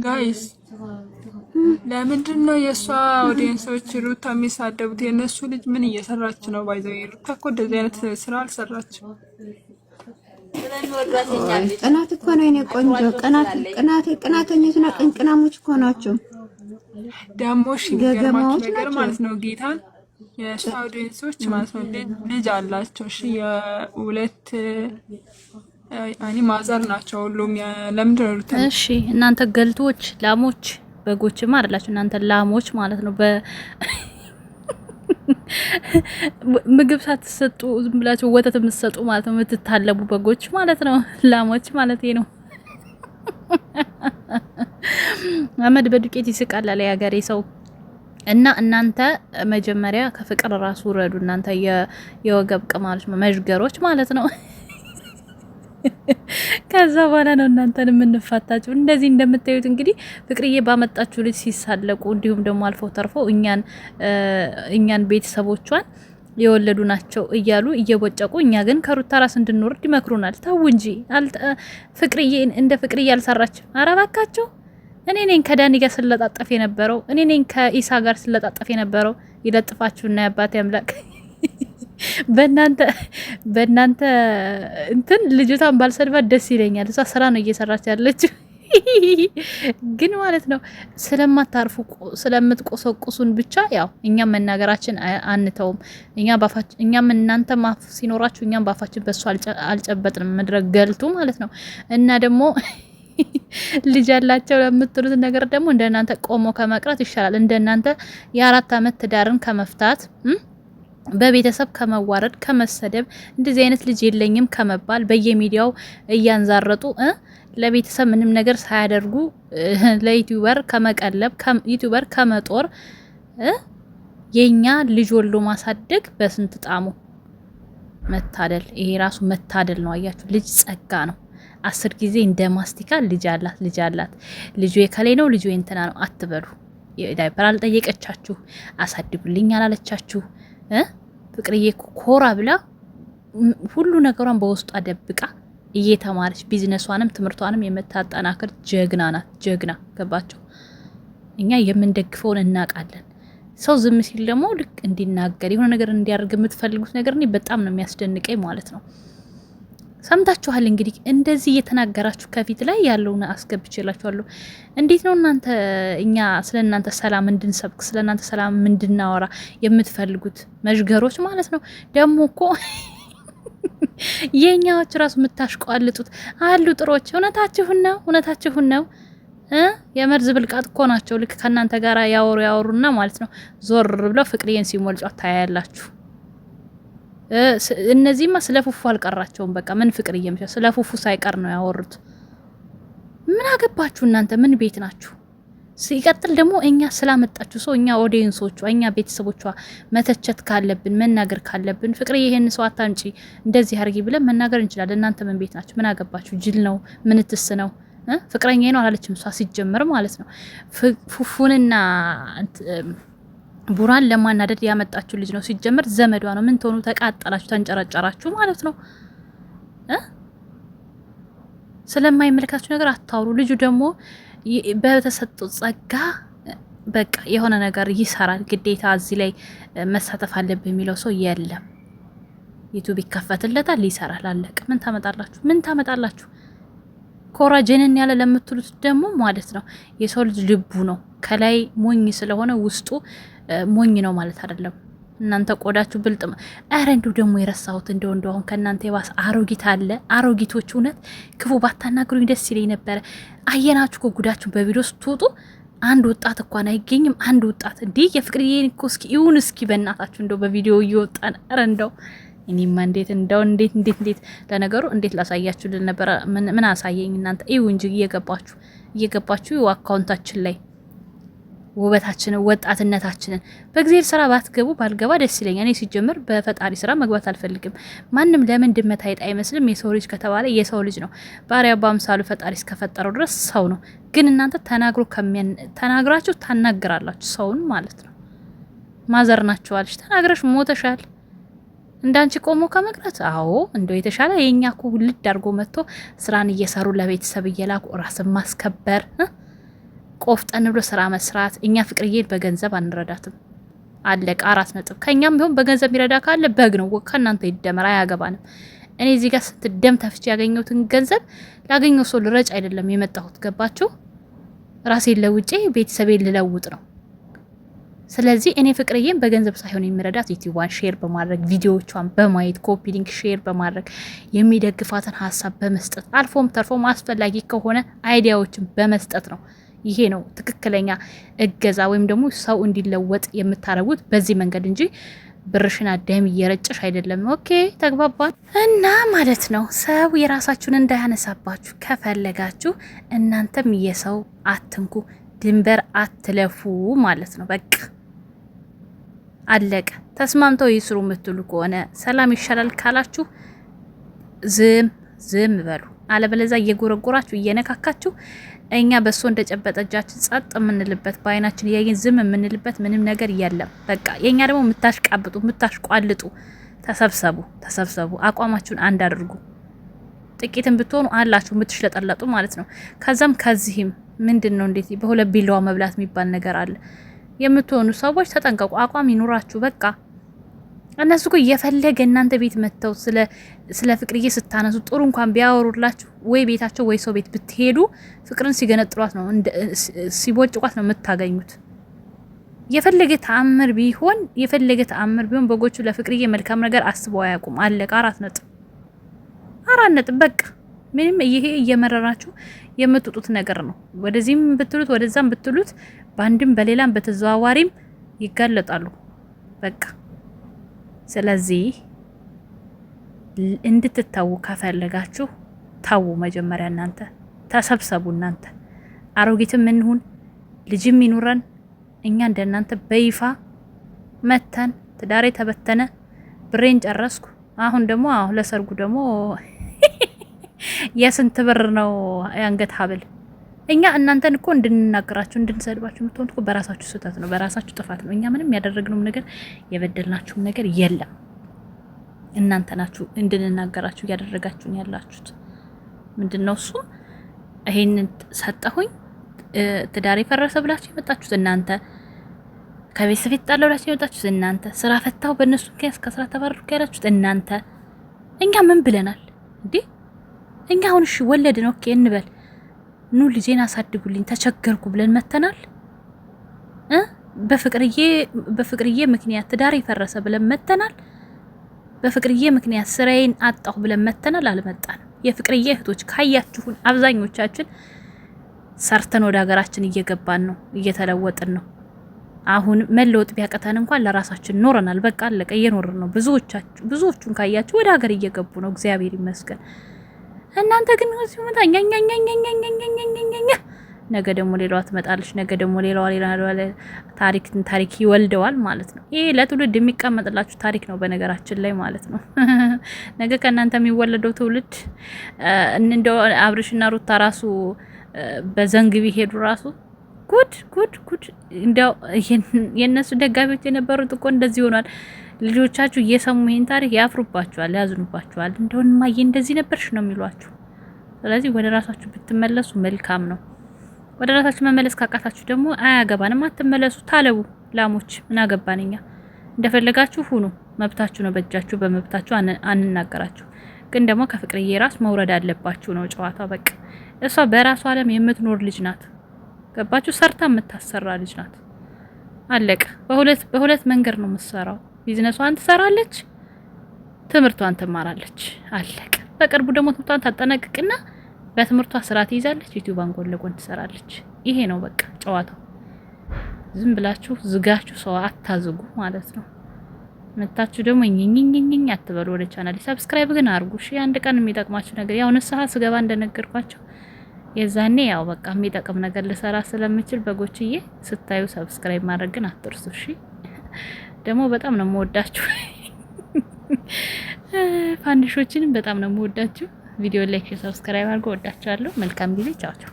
ጋይስ ለምንድን ነው የእሷ ኦዲየንሶች ሩታ የሚሳደቡት? የእነሱ ልጅ ምን እየሰራች ነው? ባይዘው ሩታ እኮ እንደዚህ አይነት ስራ አልሰራችም። ቅናት እኮ ነው የኔ ቆንጆ። ቅናተኞችና ቅንቅናሞች እኮ ናቸው። ደግሞ እሺ የሚገርማችሁ ነገር ማለት ነው ጌታን የእሷ ኦዲየንሶች ማለት ነው ልጅ አላቸው። እሺ የሁለት አኒ ማዘር ናቸው ሁሉም። ለምንድን ነው ሩታ? እሺ እናንተ ገልቶች ላሞች በጎችማ አይደላችሁ እናንተ ላሞች ማለት ነው። ምግብ ሳትሰጡ ዝም ብላችሁ ወተት የምትሰጡ ማለት ነው። የምትታለቡ በጎች ማለት ነው። ላሞች ማለት ነው። አመድ በዱቄት ይስቃል አለ ያገሬ ሰው። እና እናንተ መጀመሪያ ከፍቅር ራሱ ረዱ። እናንተ የወገብ ቅማሎች መዥገሮች ማለት ነው። ከዛ በኋላ ነው እናንተን የምንፋታችሁ። እንደዚህ እንደምታዩት እንግዲህ ፍቅርዬ ባመጣችሁ ልጅ ሲሳለቁ እንዲሁም ደግሞ አልፎ ተርፎ እኛን ቤተሰቦቿን የወለዱ ናቸው እያሉ እየቦጨቁ እኛ ግን ከሩታ ራስ እንድንወርድ ይመክሩናል። ተው እንጂ ፍቅርዬ እንደ ፍቅርዬ አልሰራችም። ኧረ እባካችሁ እኔ ነኝ ከዳኒ ጋር ስለጣጠፍ የነበረው፣ እኔ ነኝ ከኢሳ ጋር ስለጣጠፍ የነበረው። ይለጥፋችሁና ያባቴ አምላክ በእናንተ እንትን ልጅቷን ባልሰድባት ደስ ይለኛል። እሷ ስራ ነው እየሰራች ያለችው። ግን ማለት ነው ስለማታርፉ ስለምትቆሰቁሱን ብቻ ያው እኛም መናገራችን አንተውም። እኛም እናንተ ማፍ ሲኖራችሁ እኛም ባፋችን በሱ አልጨበጥንም። መድረክ ገልቱ ማለት ነው። እና ደግሞ ልጅ ያላቸው ለምትሉት ነገር ደግሞ እንደናንተ ቆሞ ከመቅረት ይሻላል። እንደናንተ የ4 አመት ትዳርን ከመፍታት በቤተሰብ ከመዋረድ ከመሰደብ እንደዚህ አይነት ልጅ የለኝም ከመባል በየሚዲያው እያንዛረጡ ለቤተሰብ ምንም ነገር ሳያደርጉ ለዩቲዩበር ከመቀለብ ዩቲዩበር ከመጦር የኛ ልጅ ወልዶ ማሳደግ በስንት ጣሙ መታደል። ይሄ ራሱ መታደል ነው። አያችሁ ልጅ ጸጋ ነው። 10 ጊዜ እንደ ማስቲካ ልጅ አላት ልጁ የከሌ ነው ልጁ እንትና ነው አትበሉ። ዳይፐር አልጠየቀቻችሁ፣ አሳድጉልኝ አላለቻችሁ። ፍቅርዬ ኮራ ብላ ሁሉ ነገሯን በውስጧ ደብቃ እየተማረች ቢዝነሷንም ትምህርቷንም የምታጠናክር ጀግና ናት። ጀግና ገባቸው። እኛ የምንደግፈውን እናውቃለን። ሰው ዝም ሲል ደግሞ ልክ እንዲናገር የሆነ ነገር እንዲያደርግ የምትፈልጉት ነገር እኔ በጣም ነው የሚያስደንቀኝ ማለት ነው። ሰምታችኋል እንግዲህ እንደዚህ እየተናገራችሁ ከፊት ላይ ያለውን አስገብቼላችኋለሁ። እንዴት ነው እናንተ እኛ ስለናንተ ሰላም እንድንሰብክ ስለናንተ ሰላም እንድናወራ የምትፈልጉት መዥገሮች ማለት ነው። ደግሞ እኮ የኛዎች ራሱ የምታሽቋልጡት አሉ ጥሮች። እውነታችሁን ነው። የመርዝ ብልቃጥ እኮ ናቸው። ልክ ከናንተ ጋር ያወሩና ማለት ነው ዞር ብለው ፍቅርዬን ሲሞልጫት ታያላችሁ። እነዚህማ ስለፉፉ አልቀራቸውም። በቃ ምን ፍቅር እየመሻ ስለፉፉ ሳይቀር ነው ያወሩት። ምን አገባችሁ እናንተ? ምን ቤት ናችሁ? ሲቀጥል ደግሞ እኛ ስላመጣችሁ ሰው እኛ ኦዲየንሶቿ እኛ ቤተሰቦቿ መተቸት ካለብን መናገር ካለብን ፍቅር ይሄን ሰው አታንጪ እንደዚህ አርጊ ብለን መናገር እንችላለን። እናንተ ምን ቤት ናችሁ? ምን አገባችሁ? ጅል ነው ምንትስ ነው? ፍቅረኛዬ ነው አላለችም እሷ ሲጀመር ማለት ነው። ፉፉንና ቡራን ለማናደድ ያመጣችሁ ልጅ ነው። ሲጀመር ዘመዷ ነው። ምን ተሆኑ? ተቃጠላችሁ፣ ተንጨረጨራችሁ ማለት ነው። ስለማይመለከታችሁ ነገር አታውሩ። ልጁ ደግሞ በተሰጠው ጸጋ በቃ የሆነ ነገር ይሰራል። ግዴታ እዚህ ላይ መሳተፍ አለብህ የሚለው ሰው የለም። ዩቲዩብ ይከፈትለታል፣ ይሰራል፣ አለቀ። ምን ታመጣላችሁ? ኮራ ጀነን ያለ ለምትሉት ደግሞ ማለት ነው የሰው ልጅ ልቡ ነው። ከላይ ሞኝ ስለሆነ ውስጡ ሞኝ ነው ማለት አይደለም። እናንተ ቆዳችሁ ብልጥ። አረ እንደው ደግሞ የረሳሁት እንደው አሁን ከናንተ የባሰ አሮጊት አለ። አሮጊቶች እውነት ክፉ ባታናግሩኝ ደስ ይለኝ ነበረ። አየናችሁ እኮ ጉዳችሁ በቪዲዮ ስትወጡ አንድ ወጣት እንኳን አይገኝም። አንድ ወጣት እንዴ የፍቅርዬን እኮ እስኪ ይሁን እስኪ በእናታችሁ እንደው በቪዲዮ እየወጣን አረ እንደው እኔማ እንዴት ለነገሩ እንዴት ላሳያችሁ ልል ነበር። ምን አሳየኝ እናንተ እዩ እንጂ እየገባችሁ አካውንታችን ላይ ውበታችንን ወጣትነታችንን በእግዚአብሔር ስራ ባልገባ ደስ ይለኛል። እኔ ሲጀምር በፈጣሪ ስራ መግባት አልፈልግም። ማንም ለምን ድመት አይጥ አይመስልም። የሰው ልጅ ከተባለ የሰው ልጅ ነው። ባሪያ በአምሳሉ ፈጣሪ እስከፈጠረው ድረስ ሰው ነው። ግን እናንተ ተናግራችሁ ታናግራላችሁ ሰውን ማለት ነው። ማዘር ናችኋልሽ። ተናግረሽ ሞተሻል። እንዳንቺ ቆሞ ከመቅረት አዎ እንደው የተሻለ የኛ እኮ ልድ አድርጎ መጥቶ ስራን እየሰሩ ለቤተሰብ እየላኩ ራስን ማስከበር ቆፍጠን ብሎ ስራ መስራት። እኛ ፍቅርዬን በገንዘብ አንረዳትም። አለቀ 4 ነጥብ። ከኛም ቢሆን በገንዘብ የሚረዳ ካለ በግ ነው፣ ከእናንተ ይደመር፣ አያገባንም። እኔ እዚህ ጋር ስንት ደም ተፍቼ ያገኘሁትን ገንዘብ ላገኘው ሰው ልረጭ አይደለም የመጣሁት። ገባችሁ? ራሴን ለውጬ ቤተሰቤን ልለውጥ ነው። ስለዚህ እኔ ፍቅርዬን በገንዘብ ሳይሆን የሚረዳት ዩቲዩብዋን ሼር በማድረግ ቪዲዮዎቿን በማየት ኮፒ ሊንክ ሼር በማድረግ የሚደግፋትን ሀሳብ በመስጠት አልፎም ተርፎም አስፈላጊ ከሆነ አይዲያዎችን በመስጠት ነው። ይሄ ነው ትክክለኛ እገዛ ወይም ደግሞ ሰው እንዲለወጥ የምታረጉት በዚህ መንገድ እንጂ ብርሽና ደም እየረጨሽ አይደለም። ኦኬ ተግባባን። እና ማለት ነው ሰው የራሳችሁን እንዳያነሳባችሁ ከፈለጋችሁ እናንተም የሰው አትንኩ፣ ድንበር አትለፉ ማለት ነው። በቃ አለቀ። ተስማምተው ይስሩ የምትሉ ከሆነ ሰላም ይሻላል ካላችሁ ዝም በሉ። አለበለዚያ እየጎረጎራችሁ እየነካካችሁ እኛ በሶ እንደጨበጠ እጃችን ጸጥ የምንልበት በአይናችን እያየን ዝም የምንልበት ምንም ነገር የለም። በቃ የኛ ደግሞ የምታሽቃብጡ የምታሽቋልጡ ተሰብሰቡ፣ አቋማችሁን አንድ አድርጉ። ጥቂትም ብትሆኑ አላችሁ የምትሽለጠለጡ ማለት ነው። ከዛም ከዚህም ምንድነው እንዴት በሁለት ቢላዋ መብላት የሚባል ነገር አለ የምትሆኑ ሰዎች ተጠንቀቁ። አቋም ይኑራችሁ። በቃ እነሱ እኮ እየፈለገ እናንተ ቤት መጥተው ስለ ፍቅርዬ ስታነሱ ጥሩ እንኳን ቢያወሩላችሁ ወይ ቤታቸው ወይ ሰው ቤት ብትሄዱ ፍቅርን ሲገነጥሏት ነው ሲቦጭቋት ነው የምታገኙት። የፈለገ ተአምር ቢሆን በጎቹ ለፍቅርዬ መልካም ነገር አስበው አያውቁም። አለቀ። 4 ነጥብ በቃ ምንም ይሄ እየመረራችሁ የምትጡት ነገር ነው። ወደዚህም ብትሉት ወደዛም ብትሉት በአንድም በሌላም በተዘዋዋሪም ይጋለጣሉ። በቃ ስለዚህ እንድትታው ከፈለጋችሁ ታው መጀመሪያ እናንተ ተሰብሰቡ። እናንተ አሮጊትም እንሁን ልጅም ይኑረን እኛ እንደናንተ በይፋ መተን ትዳሬ ተበተነ ብሬን ጨረስኩ። አሁን ደግሞ ለሰርጉ ደግሞ የስንት ብር ነው የአንገት ሀብል? እኛ እናንተን እኮ እንድንናገራችሁ እንድንሰድባችሁ የምትሆኑት እኮ በራሳችሁ ስህተት ነው፣ በራሳችሁ ጥፋት ነው። እኛ ምንም ያደረግነው ነገር የበደልናችሁ ነገር የለም። እናንተ ናችሁ እንድንናገራችሁ እያደረጋችሁን ያላችሁት። ምንድነው እሱ? ይሄንን ሰጠሁኝ ትዳሬ ፈረሰ ብላችሁ የመጣችሁት እናንተ፣ ከቤተሰብ የተጣላሁ ብላችሁ የመጣችሁት እናንተ፣ ስራ ፈታው በእነሱ ምክንያት ከስራ ተባረርኩ ያላችሁት እናንተ። እኛ ምን ብለናል እንዴ? እኛ አሁን እሺ ወለድን ኦኬ እንበል፣ ኑ ልጄን አሳድጉልኝ ተቸገርኩ ብለን መተናል። በፍቅርዬ ምክንያት ትዳሬ ፈረሰ ብለን መተናል። በፍቅርዬ ምክንያት ስራዬን አጣሁ ብለን መተናል። አልመጣንም። የፍቅርዬ እህቶች ካያችሁን አብዛኞቻችን ሰርተን ወደ ሀገራችን እየገባን ነው፣ እየተለወጥን ነው። አሁን መለወጥ ቢያቀተን እንኳን ለራሳችን ኖረናል። በቃ አለቀ፣ እየኖርን ነው። ብዙዎቹን ካያችሁ ወደ ሀገር እየገቡ ነው። እግዚአብሔር ይመስገን። እናንተ ግን ሲመጣ ነገ ደግሞ ሌላዋ ትመጣለች። ነገ ደግሞ ሌላዋ ታሪክ ይወልደዋል ማለት ነው። ይሄ ለትውልድ የሚቀመጥላችሁ ታሪክ ነው በነገራችን ላይ ማለት ነው። ነገ ከእናንተ የሚወለደው ትውልድ እንደው አብርሽና ሩታ ራሱ በዘንግ ቢሄዱ ራሱ ጉድ እንደው የነሱ ደጋፊዎች የነበሩት እኮ እንደዚህ ሆኗል። ልጆቻችሁ እየሰሙ ይሄን ታሪክ ያፍሩባችኋል፣ ያዝኑባችኋል። እንደውንማዬ እንደዚህ ነበርሽ ነው የሚሏችሁ። ስለዚህ ወደ ራሳችሁ ብትመለሱ መልካም ነው። ወደ ራሳችሁ መመለስ ካቃታችሁ ደግሞ አያገባንም፣ አትመለሱ። ታለቡ ላሞች ምን አገባንኛ? እንደፈለጋችሁ ሁኑ፣ መብታችሁ ነው። በእጃችሁ በመብታችሁ አንናገራችሁ። ግን ደግሞ ከፍቅርዬ ራስ መውረድ አለባችሁ ነው ጨዋታው። በቃ እሷ በራሷ ዓለም የምትኖር ልጅ ናት። ገባችሁ? ሰርታ የምታሰራ ልጅ ናት። አለቀ። በሁለት መንገድ ነው የምትሰራው። ቢዝነሷን ትሰራለች፣ ትምህርቷን ትማራለች። አለቀ። በቅርቡ ደግሞ ትምህርቷን ታጠናቅቅና በትምህርቷ ስራ ትይዛለች፣ ዩቲዩብን ጎን ለጎን ትሰራለች። ይሄ ነው በቃ ጨዋታው። ዝም ብላችሁ ዝጋችሁ ሰው አታዝጉ ማለት ነው። መታችሁ ደግሞ ኝኝኝኝ አትበሉ። ወደ ቻናል ሰብስክራይብ ግን አድርጉ። እሺ አንድ ቀን የሚጠቅማችሁ ነገር ያው ንስሐ ስገባ እንደነገርኳችሁ የዛኔ ያው በቃ የሚጠቅም ነገር ልሰራ ስለምችል በጎችዬ ስታዩ ሰብስክራይብ ማድረግ ግን አትርሱ። እሺ ደግሞ በጣም ነው የምወዳችሁ። ፋንዲሾችንም በጣም ነው የምወዳችሁ። ቪዲዮ ላይክ፣ ሰብስክራይብ አድርጉ። ወዳችኋለሁ። መልካም ጊዜ። ቻው ቻው።